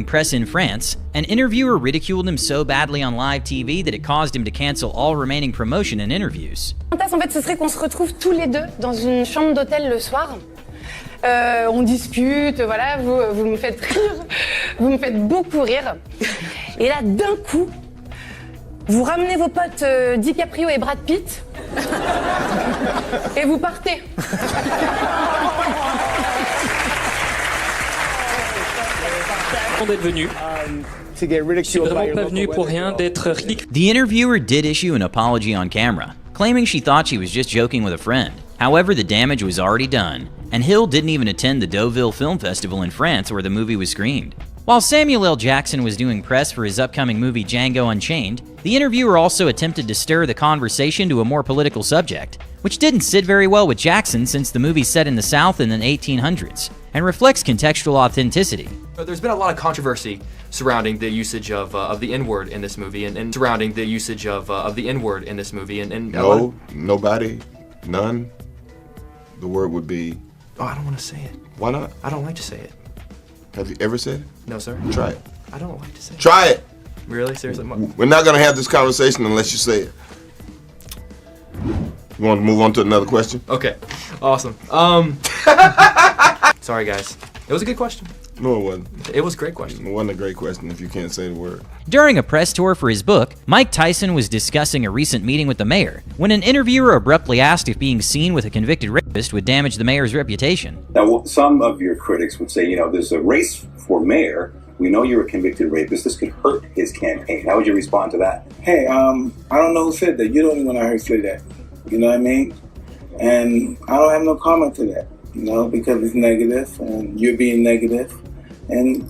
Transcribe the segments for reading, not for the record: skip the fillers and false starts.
press in France, an interviewer ridiculed him so badly on live TV that it caused him to cancel all remaining promotion and interviews. En fait, ce serait qu'on se retrouve tous les deux dans une chambre d'hôtel le soir. On discute, voilà, vous me faites rire, vous me faites beaucoup rire. Et là, d'un coup, vous ramenez vos potes DiCaprio et Brad Pitt et vous partez. D'être venu. Je suis vraiment pas venu pour rien d'être ridicule. The interviewer did issue an apology on camera, claiming she thought she was just joking with a friend. However, the damage was already done, and Hill didn't even attend the Deauville Film Festival in France where the movie was screened. While Samuel L. Jackson was doing press for his upcoming movie Django Unchained, the interviewer also attempted to stir the conversation to a more political subject, which didn't sit very well with Jackson since the movie's set in the South in the 1800s, and reflects contextual authenticity. There's been a lot of controversy surrounding the usage of the N-word in this movie, and surrounding the usage of the N-word in this movie, and no, nobody, none. The word would be. Oh, I don't want to say it. Why not? I don't like to say it. Have you ever said it? No, sir. Try it. I don't like to say it. Try it. Really? Seriously? We're not gonna have this conversation unless you say it. You want to move on to another question? Okay. Awesome. Sorry, guys. It was a good question. No, it wasn't. It was a great question. It wasn't a great question if you can't say the word. During a press tour for his book, Mike Tyson was discussing a recent meeting with the mayor when an interviewer abruptly asked if being seen with a convicted rapist would damage the mayor's reputation. Now, some of your critics would say, there's a race for mayor. We know you're a convicted rapist. This could hurt his campaign. How would you respond to that? Hey, I don't know who said that. You're the only one I heard say that. You know what I mean? And I don't have no comment to that, because it's negative and you're being negative. And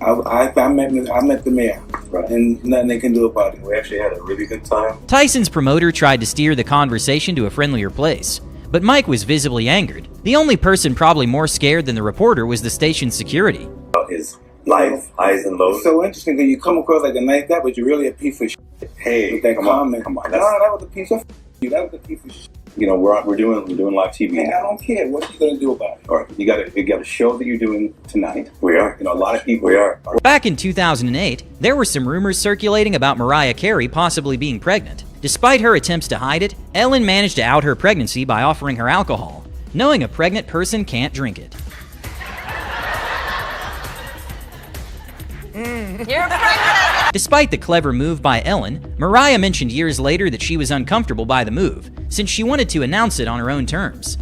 I met the mayor, right, and nothing they can do about it. We actually had a really good time. Tyson's promoter tried to steer the conversation to a friendlier place, but Mike was visibly angered. The only person probably more scared than the reporter was the station's security. His life, highs and lows. It's so interesting that you come across like a nice guy, but you're really a piece of shit. Hey, with that comment. Come on. No, that was a piece of you. That was a piece of shit. We're doing live TV. Hey, I don't care. What are you gonna do about it? All right, you got a show that you're doing tonight. We are. A lot of people. We are. Back in 2008, there were some rumors circulating about Mariah Carey possibly being pregnant. Despite her attempts to hide it, Ellen managed to out her pregnancy by offering her alcohol, knowing a pregnant person can't drink it. You're pregnant! Despite the clever move by Ellen, Mariah mentioned years later that she was uncomfortable by the move, since she wanted to announce it on her own terms.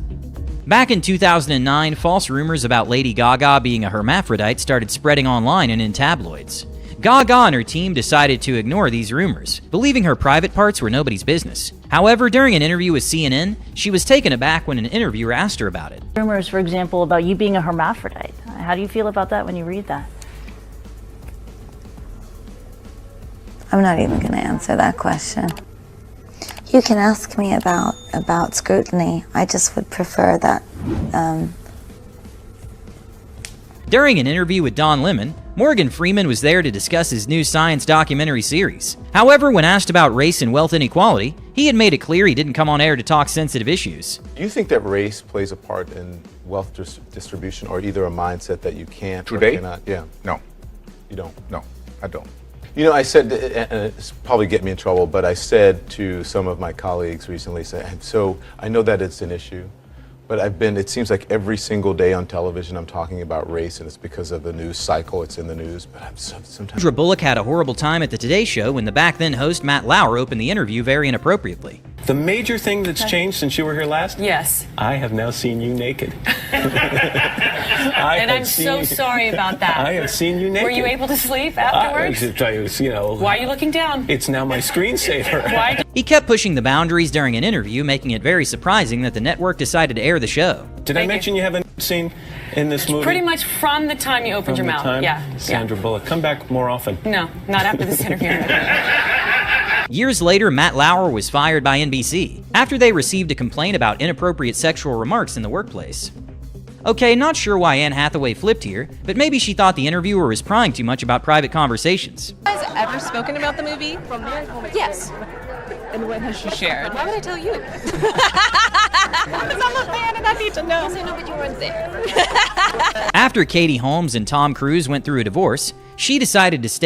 Back in 2009, false rumors about Lady Gaga being a hermaphrodite started spreading online and in tabloids. Gaga and her team decided to ignore these rumors, believing her private parts were nobody's business. However, during an interview with CNN, she was taken aback when an interviewer asked her about it. Rumors, for example, about you being a hermaphrodite. How do you feel about that when you read that? I'm not even going to answer that question. You can ask me about scrutiny. I just would prefer that. During an interview with Don Lemon, Morgan Freeman was there to discuss his new science documentary series. However, when asked about race and wealth inequality, he had made it clear he didn't come on air to talk sensitive issues. Do you think that race plays a part in wealth distribution, or either a mindset that you can't or cannot? Yeah. No. You don't? No, I don't. I said, and it's probably get me in trouble, but I said to some of my colleagues recently, so I know that it's an issue, but it seems like every single day on television I'm talking about race, and it's because of the news cycle, it's in the news, but sometimes... Sandra Bullock had a horrible time at the Today Show when the back-then host Matt Lauer opened the interview very inappropriately. The major thing that's changed since you were here last? Yes. I have now seen you naked. And I'm so sorry about that. I have seen you naked. Were you able to sleep afterwards? Why are you looking down? It's now my screensaver. He kept pushing the boundaries during an interview, making it very surprising that the network decided to air the show. Did I mention you haven't seen in this movie? Pretty much from the time you opened your mouth. Yeah. Sandra Bullock, come back more often. No, not after this interview. Years later, Matt Lauer was fired by NBC after they received a complaint about inappropriate sexual remarks in the workplace. Okay, not sure why Anne Hathaway flipped here, but maybe she thought the interviewer was prying too much about private conversations. Has ever spoken about the movie? Yes. And what has she shared? Why would I tell you? Because I'm a fan and I need to know. Yes, I know, but you weren't there. After Katie Holmes and Tom Cruise went through a divorce, she decided to stay